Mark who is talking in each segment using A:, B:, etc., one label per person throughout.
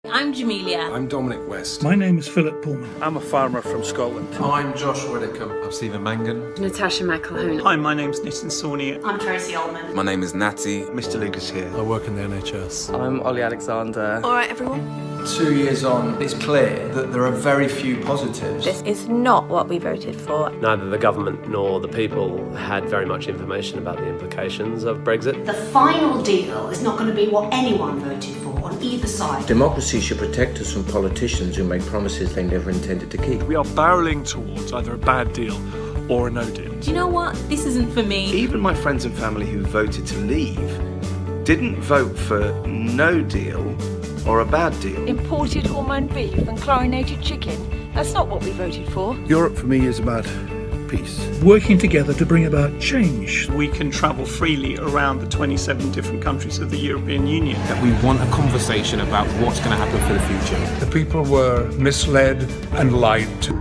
A: I'm Jamelia.
B: I'm Dominic West.
C: My name is Philip Pullman.
D: I'm a farmer from Scotland.
B: I'm Josh Widdicombe.
E: I'm Stephen Mangan.
F: Natasha McElhone.
C: Hi, my name's Nitin Sawhney.
A: I'm Tracy Ullman.
E: My name is Natty.
D: Mr. Lucas here.
G: I work in the NHS.
H: I'm Ollie Alexander.
F: Alright everyone.
I: 2 years on, it's clear that there are very few positives.
F: This is not what we voted for.
J: Neither the government nor the people had very much information about the implications of Brexit.
A: The final deal is not going to be what anyone voted for on either side.
K: Democracy should protect us from politicians who make promises they never intended to keep.
C: We are barrelling towards either a bad deal or a no deal.
A: Do you know what? This isn't for me.
D: Even my friends and family who voted to leave didn't vote for no deal or a bad deal.
L: Imported hormone beef and chlorinated chicken. That's not what we voted for.
D: Europe for me is about peace.
C: Working together to bring about change. We can travel freely around the 27 different countries of the European Union.
G: That we want a conversation about what's going to happen for the future.
B: The people were misled and lied to.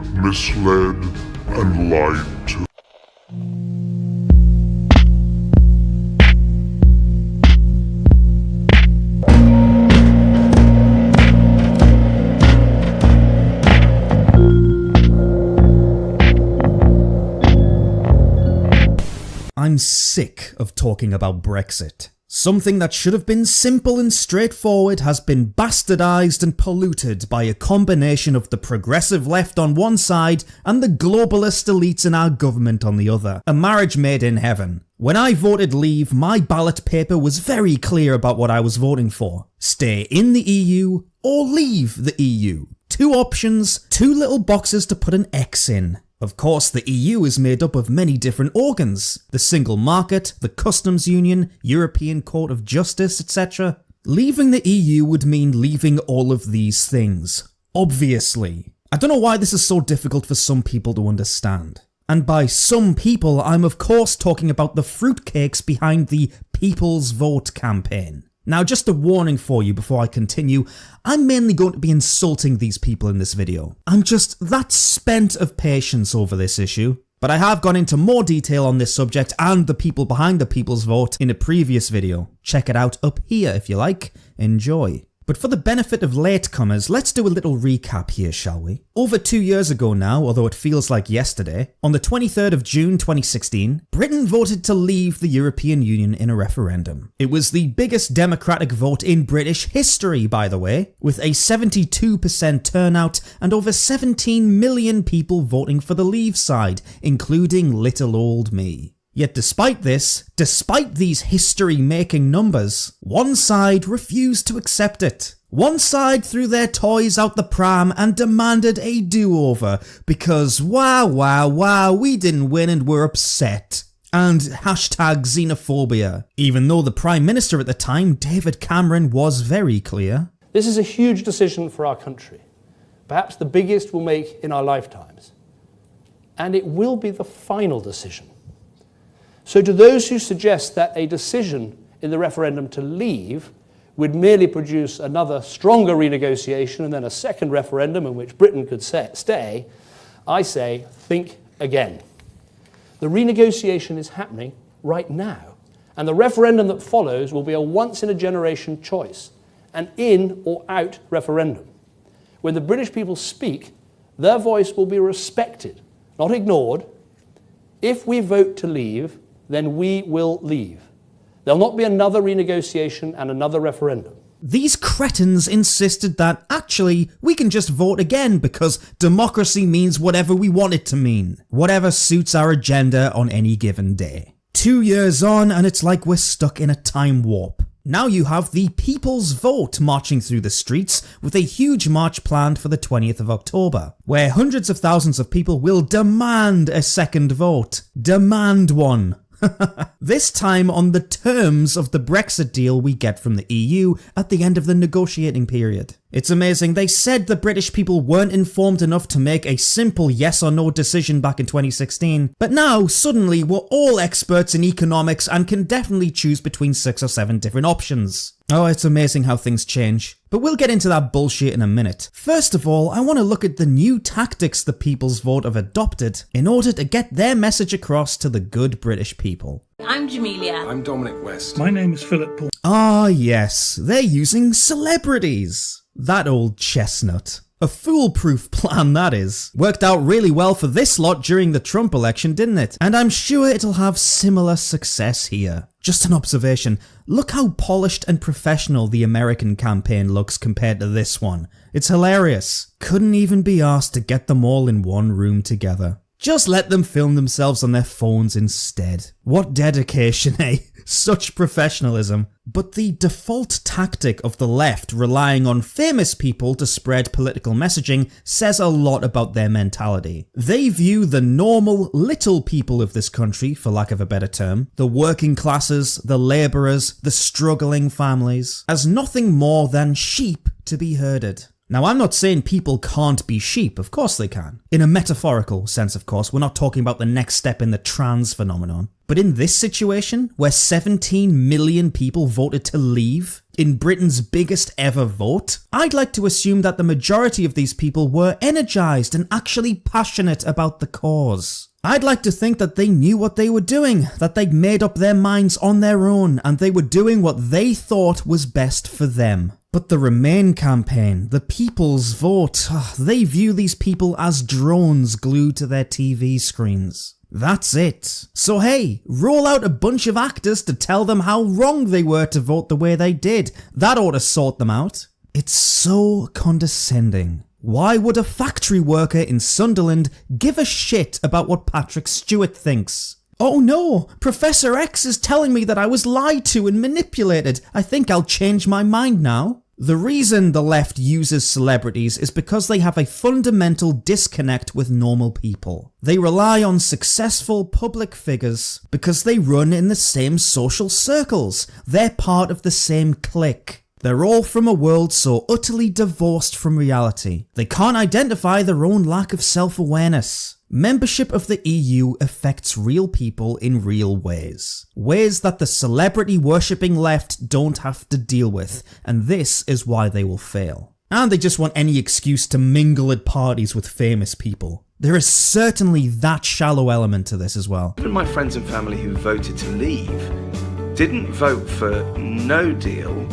M: I'm sick of talking about Brexit. Something that should have been simple and straightforward has been bastardised and polluted by a combination of the progressive left on one side and the globalist elites in our government on the other. A marriage made in heaven. When I voted leave, my ballot paper was very clear about what I was voting for. Stay in the EU or leave the EU. Two options, two little boxes to put an X in. Of course, the EU is made up of many different organs. The single market, the customs union, European Court of Justice, etc. Leaving the EU would mean leaving all of these things. Obviously. I don't know why this is so difficult for some people to understand. And by some people, I'm of course talking about the fruitcakes behind the People's Vote campaign. Now, just a warning for you before I continue, I'm mainly going to be insulting these people in this video. I'm just that spent of patience over this issue. But I have gone into more detail on this subject and the people behind the People's Vote in a previous video. Check it out up here if you like. Enjoy. But for the benefit of latecomers, let's do a little recap here, shall we? Over 2 years ago now, although it feels like yesterday, on the 23rd of June 2016, Britain voted to leave the European Union in a referendum. It was the biggest democratic vote in British history, by the way, with a 72% turnout and over 17 million people voting for the leave side, including little old me. Yet despite this, despite these history-making numbers, one side refused to accept it. One side threw their toys out the pram and demanded a do-over because wow, we didn't win and we're upset. And hashtag xenophobia, even though the Prime Minister at the time, David Cameron, was very clear.
N: This is a huge decision for our country, perhaps the biggest we'll make in our lifetimes. And it will be the final decision. So to those who suggest that a decision in the referendum to leave would merely produce another stronger renegotiation and then a second referendum in which Britain could stay, I say, think again. The renegotiation is happening right now, and the referendum that follows will be a once-in-a-generation choice, an in or out referendum. When the British people speak, their voice will be respected, not ignored. If we vote to leave, then we will leave. There'll not be another renegotiation and another referendum.
M: These cretins insisted that, actually, we can just vote again because democracy means whatever we want it to mean. Whatever suits our agenda on any given day. 2 years on and it's like we're stuck in a time warp. Now you have the People's Vote marching through the streets with a huge march planned for the 20th of October, where hundreds of thousands of people will demand a second vote. Demand one. This time on the terms of the Brexit deal we get from the EU at the end of the negotiating period. It's amazing, they said the British people weren't informed enough to make a simple yes or no decision back in 2016, but now suddenly we're all experts in economics and can definitely choose between 6 or 7 different options. Oh, it's amazing how things change. But we'll get into that bullshit in a minute. First of all, I want to look at the new tactics the People's Vote have adopted in order to get their message across to the good British people.
F: I'm Jamelia.
B: I'm Dominic West.
C: My name is Philip Paul.
M: Ah yes, they're using celebrities. That old chestnut. A foolproof plan, that is. Worked out really well for this lot during the Trump election, didn't it? And I'm sure it'll have similar success here. Just an observation, look how polished and professional the American campaign looks compared to this one. It's hilarious. Couldn't even be asked to get them all in one room together. Just let them film themselves on their phones instead. What dedication, eh? Such professionalism. But the default tactic of the left relying on famous people to spread political messaging says a lot about their mentality. They view the normal, little people of this country, for lack of a better term, the working classes, the labourers, the struggling families, as nothing more than sheep to be herded. Now, I'm not saying people can't be sheep, of course they can. In a metaphorical sense, of course, we're not talking about the next step in the trans phenomenon. But in this situation, where 17 million people voted to leave, in Britain's biggest ever vote, I'd like to assume that the majority of these people were energised and actually passionate about the cause. I'd like to think that they knew what they were doing, that they'd made up their minds on their own, and they were doing what they thought was best for them. But the Remain campaign, the people's vote, they view these people as drones glued to their TV screens. That's it. So hey, roll out a bunch of actors to tell them how wrong they were to vote the way they did. That ought to sort them out. It's so condescending. Why would a factory worker in Sunderland give a shit about what Patrick Stewart thinks? Oh no, Professor X is telling me that I was lied to and manipulated. I think I'll change my mind now. The reason the left uses celebrities is because they have a fundamental disconnect with normal people. They rely on successful public figures because they run in the same social circles. They're part of the same clique. They're all from a world so utterly divorced from reality. They can't identify their own lack of self-awareness. Membership of the EU affects real people in real ways. Ways that the celebrity-worshipping left don't have to deal with, and this is why they will fail. And they just want any excuse to mingle at parties with famous people. There is certainly that shallow element to this as well.
D: Even my friends and family who voted to leave didn't vote for no deal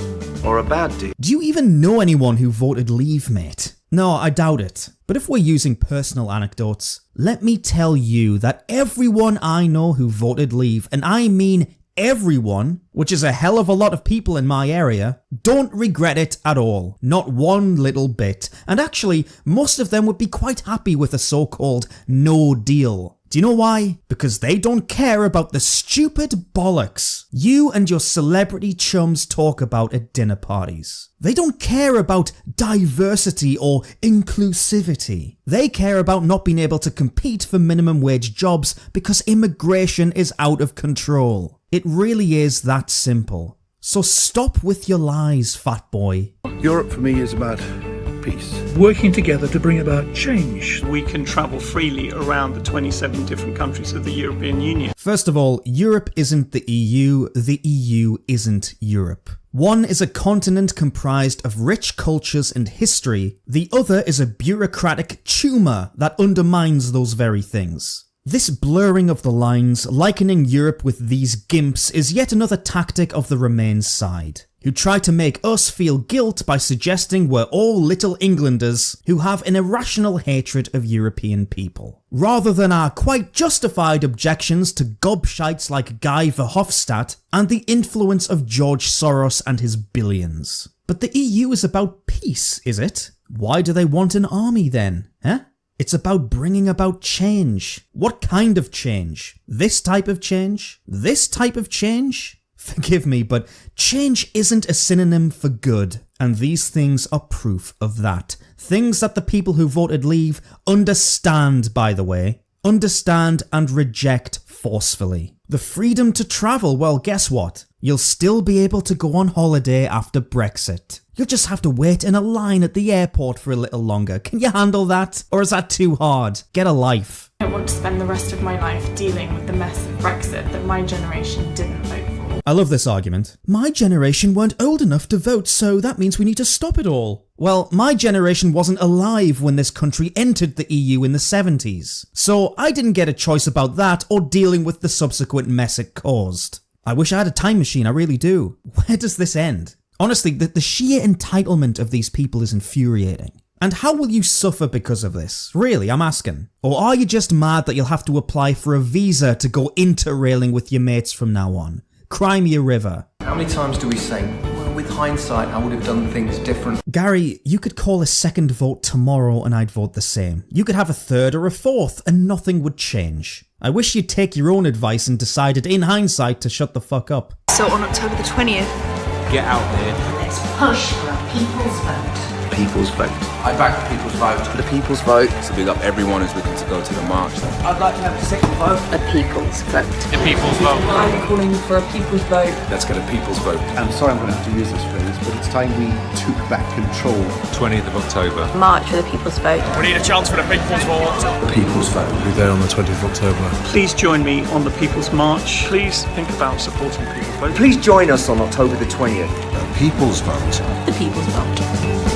D: or a bad deal.
M: Do you even know anyone who voted leave, mate? No, I doubt it. But if we're using personal anecdotes, let me tell you that everyone I know who voted leave, and I mean everyone, which is a hell of a lot of people in my area, don't regret it at all. Not one little bit. And actually, most of them would be quite happy with a so-called no deal. Do you know why? Because they don't care about the stupid bollocks you and your celebrity chums talk about at dinner parties. They don't care about diversity or inclusivity. They care about not being able to compete for minimum wage jobs because immigration is out of control. It really is that simple. So stop with your lies, fat boy.
E: Europe for me is about peace.
C: Working together to bring about change. We can travel freely around the 27 different countries of the European Union.
M: First of all, Europe isn't the EU isn't Europe. One is a continent comprised of rich cultures and history, the other is a bureaucratic tumor that undermines those very things. This blurring of the lines, likening Europe with these gimps, is yet another tactic of the Remain side, who try to make us feel guilt by suggesting we're all little Englanders who have an irrational hatred of European people, rather than our quite justified objections to gobshites like Guy Verhofstadt and the influence of George Soros and his billions. But the EU is about peace, is it? Why do they want an army then, huh? It's about bringing about change. What kind of change? This type of change? This type of change? Forgive me, but change isn't a synonym for good, and these things are proof of that. Things that the people who voted leave understand, by the way. Understand and reject forcefully. The freedom to travel, well, guess what? You'll still be able to go on holiday after Brexit. You'll just have to wait in a line at the airport for a little longer. Can you handle that? Or is that too hard? Get a life.
H: I want to spend the rest of my life dealing with the mess of Brexit that my generation didn't vote for.
M: I love this argument. My generation weren't old enough to vote, so that means we need to stop it all. Well, my generation wasn't alive when this country entered the EU in the 70s, so I didn't get a choice about that or dealing with the subsequent mess it caused. I wish I had a time machine, I really do. Where does this end? Honestly, the sheer entitlement of these people is infuriating. And how will you suffer because of this? Really, I'm asking. Or are you just mad that you'll have to apply for a visa to go interrailing with your mates from now on? Cry me a river.
I: How many times do we say, well, with hindsight, I would have done things different?
M: Gary, you could call a second vote tomorrow and I'd vote the same. You could have a third or a fourth and nothing would change. I wish you'd take your own advice and decided in hindsight to shut the fuck up.
L: So on October the 20th,
G: Get out there.
A: Let's push for a people's vote.
D: People's vote.
I: I back the people's vote.
D: The people's vote.
G: So big up everyone who's looking to go to the march.
I: I'd like to have a second vote.
F: A people's vote.
G: The people's vote.
L: I'm calling for a people's vote.
B: Let's get a people's vote.
E: I'm sorry I'm going to have to use this phrase, but it's time we took back control.
B: 20th of October.
F: March for the people's vote.
G: We need a chance for the people's vote.
I: The people's vote.
B: We'll be there on the 20th of October.
C: Please join me on the People's March. Please think about supporting People's Vote.
D: Please join us on October the 20th.
B: The people's vote.
L: The people's vote.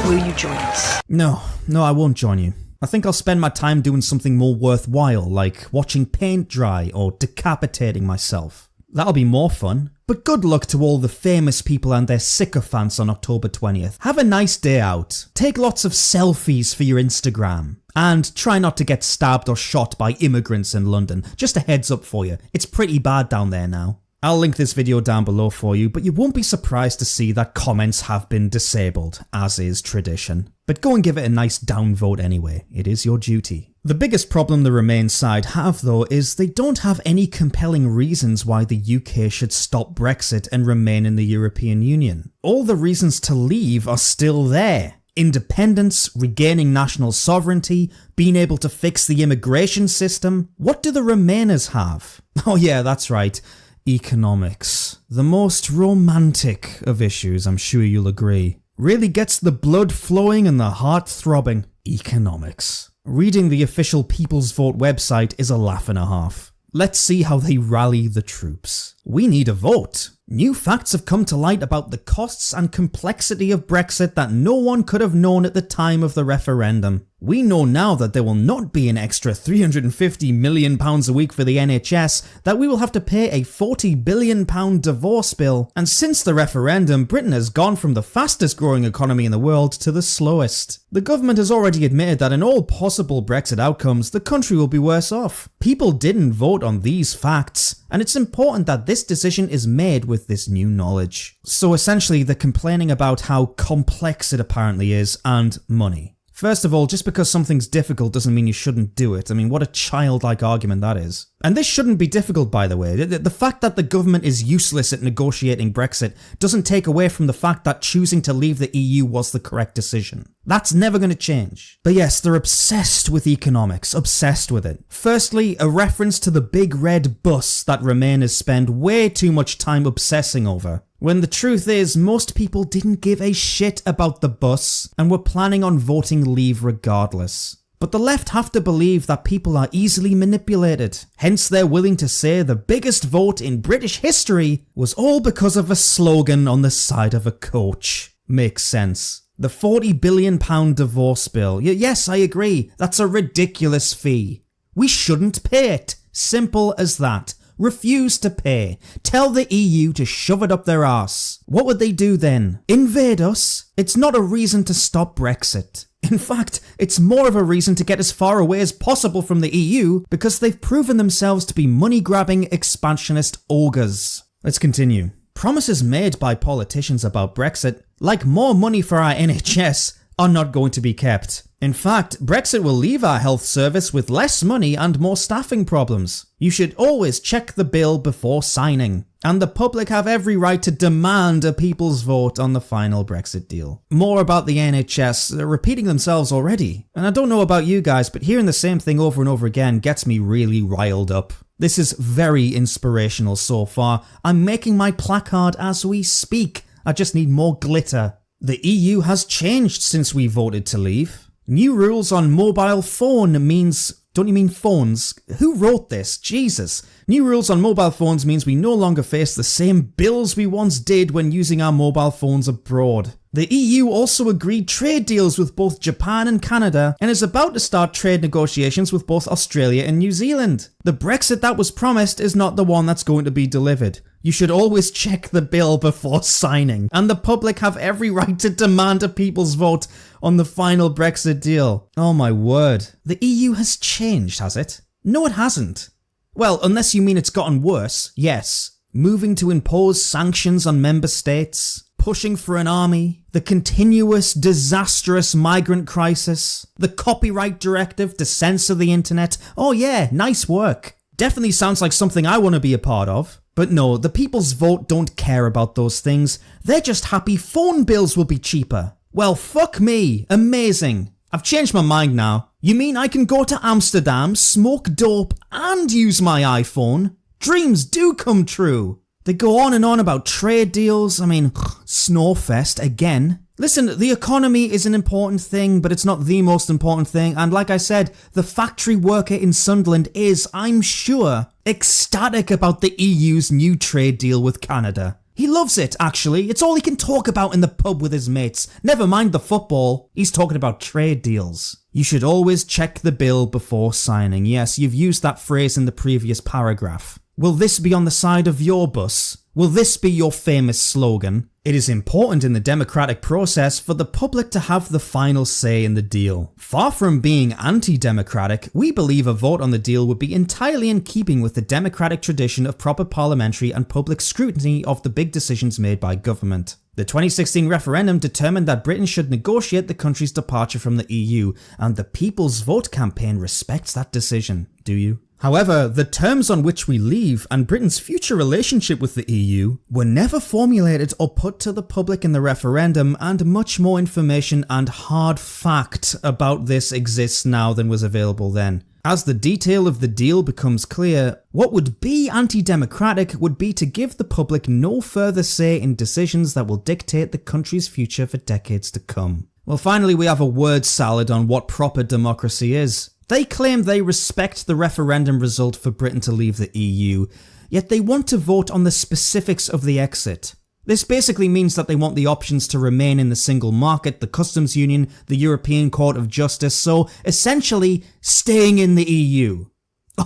L: Will you join us?
M: No, I won't join you. I think I'll spend my time doing something more worthwhile, like watching paint dry or decapitating myself. That'll be more fun. But good luck to all the famous people and their sycophants on October 20th. Have a nice day out. Take lots of selfies for your Instagram. And try not to get stabbed or shot by immigrants in London. Just a heads up for you. It's pretty bad down there now. I'll link this video down below for you, but you won't be surprised to see that comments have been disabled, as is tradition. But go and give it a nice downvote anyway, it is your duty. The biggest problem the Remain side have though is they don't have any compelling reasons why the UK should stop Brexit and remain in the European Union. All the reasons to leave are still there. Independence, regaining national sovereignty, being able to fix the immigration system. What do the Remainers have? Oh yeah, that's right. Economics. The most romantic of issues, I'm sure you'll agree. Really gets the blood flowing and the heart throbbing. Economics. Reading the official People's Vote website is a laugh and a half. Let's see how they rally the troops. We need a vote. New facts have come to light about the costs and complexity of Brexit that no one could have known at the time of the referendum. We know now that there will not be an extra £350 million a week for the NHS, that we will have to pay a £40 billion divorce bill, and since the referendum, Britain has gone from the fastest growing economy in the world to the slowest. The government has already admitted that in all possible Brexit outcomes, the country will be worse off. People didn't vote on these facts, and it's important that this decision is made with this new knowledge. So essentially, they're complaining about how complex it apparently is, and money. First of all, just because something's difficult doesn't mean you shouldn't do it. I mean, what a childlike argument that is. And this shouldn't be difficult, by the way. The fact that the government is useless at negotiating Brexit doesn't take away from the fact that choosing to leave the EU was the correct decision. That's never going to change. But yes, they're obsessed with economics, obsessed with it. Firstly, a reference to the big red bus that Remainers spend way too much time obsessing over. When the truth is, most people didn't give a shit about the bus and were planning on voting leave regardless. But the left have to believe that people are easily manipulated. Hence they're willing to say the biggest vote in British history was all because of a slogan on the side of a coach. Makes sense. The £40 billion divorce bill. Yes, I agree. That's a ridiculous fee. We shouldn't pay it. Simple as that. Refuse to pay. Tell the EU to shove it up their arse. What would they do then? Invade us? It's not a reason to stop Brexit. In fact, it's more of a reason to get as far away as possible from the EU because they've proven themselves to be money-grabbing expansionist ogres. Let's continue. Promises made by politicians about Brexit, like more money for our NHS, are not going to be kept. In fact, Brexit will leave our health service with less money and more staffing problems. You should always check the bill before signing. And the public have every right to demand a people's vote on the final Brexit deal. More about the NHS, they're repeating themselves already. And I don't know about you guys, but hearing the same thing over and over again gets me really riled up. This is very inspirational so far. I'm making my placard as we speak. I just need more glitter. The EU has changed since we voted to leave. New rules on mobile phone means Don't you mean phones? Who wrote this? Jesus. New rules on mobile phones means we no longer face the same bills we once did when using our mobile phones abroad. The EU also agreed trade deals with both Japan and Canada and is about to start trade negotiations with both Australia and New Zealand. The Brexit that was promised is not the one that's going to be delivered. You should always check the bill before signing, and the public have every right to demand a people's vote on the final Brexit deal. Oh my word. The EU has changed, has it? No, it hasn't. Well, unless you mean it's gotten worse, yes. Moving to impose sanctions on member states, pushing for an army, the continuous disastrous migrant crisis, the copyright directive to censor the internet. Oh yeah, nice work. Definitely sounds like something I want to be a part of. But no, the people's vote don't care about those things. They're just happy phone bills will be cheaper. Well, fuck me. Amazing. I've changed my mind now. You mean I can go to Amsterdam, smoke dope, and use my iPhone? Dreams do come true. They go on and on about trade deals. I mean, Snowfest again. Listen, the economy is an important thing, but it's not the most important thing. And like I said, the factory worker in Sunderland is, I'm sure, ecstatic about the EU's new trade deal with Canada. He loves it, actually. It's all he can talk about in the pub with his mates. Never mind the football. He's talking about trade deals. You should always check the bill before signing. Yes, you've used that phrase in the previous paragraph. Will this be on the side of your bus? Will this be your famous slogan? It is important in the democratic process for the public to have the final say in the deal. Far from being anti-democratic, we believe a vote on the deal would be entirely in keeping with the democratic tradition of proper parliamentary and public scrutiny of the big decisions made by government. The 2016 referendum determined that Britain should negotiate the country's departure from the EU, and the People's Vote campaign respects that decision. Do you? However, the terms on which we leave and Britain's future relationship with the EU were never formulated or put to the public in the referendum, and much more information and hard fact about this exists now than was available then. As the detail of the deal becomes clear, what would be anti-democratic would be to give the public no further say in decisions that will dictate the country's future for decades to come. Well, finally, we have a word salad on what proper democracy is. They claim they respect the referendum result for Britain to leave the EU, yet they want to vote on the specifics of the exit. This basically means that they want the options to remain in the single market, the customs union, the European Court of Justice, so essentially staying in the EU.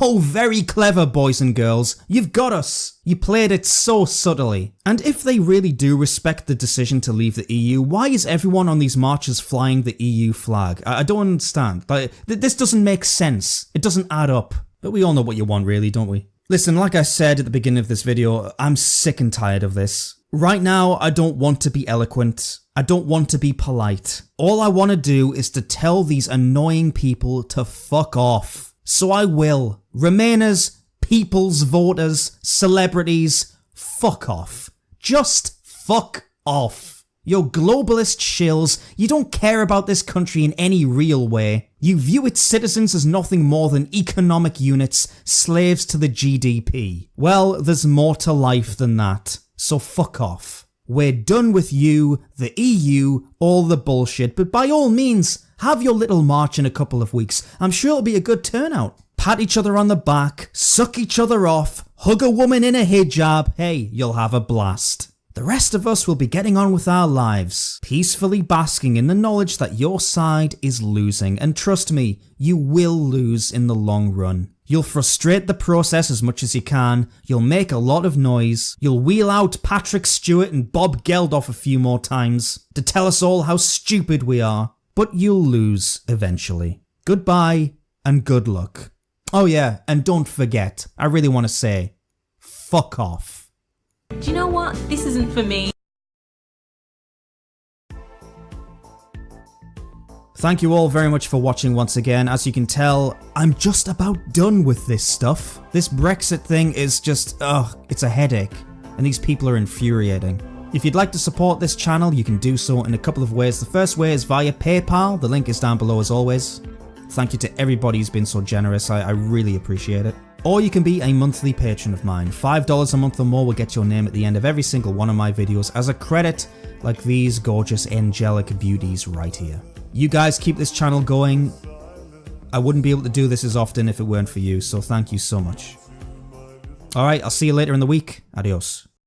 M: Oh, very clever, boys and girls. You've got us. You played it so subtly. And if they really do respect the decision to leave the EU, why is everyone on these marches flying the EU flag? I don't understand. This doesn't make sense. It doesn't add up. But we all know what you want, really, don't we? Listen, like I said at the beginning of this video, I'm sick and tired of this. Right now, I don't want to be eloquent. I don't want to be polite. All I want to do is to tell these annoying people to fuck off. So I will. Remainers, people's voters, celebrities, fuck off. Just fuck off. You're globalist shills. You don't care about this country in any real way. You view its citizens as nothing more than economic units, slaves to the GDP. Well, there's more to life than that. So fuck off. We're done with you, the EU, all the bullshit, but by all means, have your little march in a couple of weeks. I'm sure it'll be a good turnout. Pat each other on the back, suck each other off, hug a woman in a hijab. Hey, you'll have a blast. The rest of us will be getting on with our lives, peacefully basking in the knowledge that your side is losing. And trust me, you will lose in the long run. You'll frustrate the process as much as you can, you'll make a lot of noise, you'll wheel out Patrick Stewart and Bob Geldof a few more times to tell us all how stupid we are, but you'll lose eventually. Goodbye and good luck. Oh yeah, and don't forget, I really want to say, fuck off.
F: Do you know what? This isn't for me.
M: Thank you all very much for watching once again. As you can tell, I'm just about done with this stuff. This Brexit thing is just, it's a headache. And these people are infuriating. If you'd like to support this channel, you can do so in a couple of ways. The first way is via PayPal. The link is down below as always. Thank you to everybody who's been so generous. I really appreciate it. Or you can be a monthly patron of mine. $5 a month or more will get your name at the end of every single one of my videos as a credit, like these gorgeous angelic beauties right here. You guys keep this channel going. I wouldn't be able to do this as often if it weren't for you, so thank you so much. Alright, I'll see you later in the week. Adios.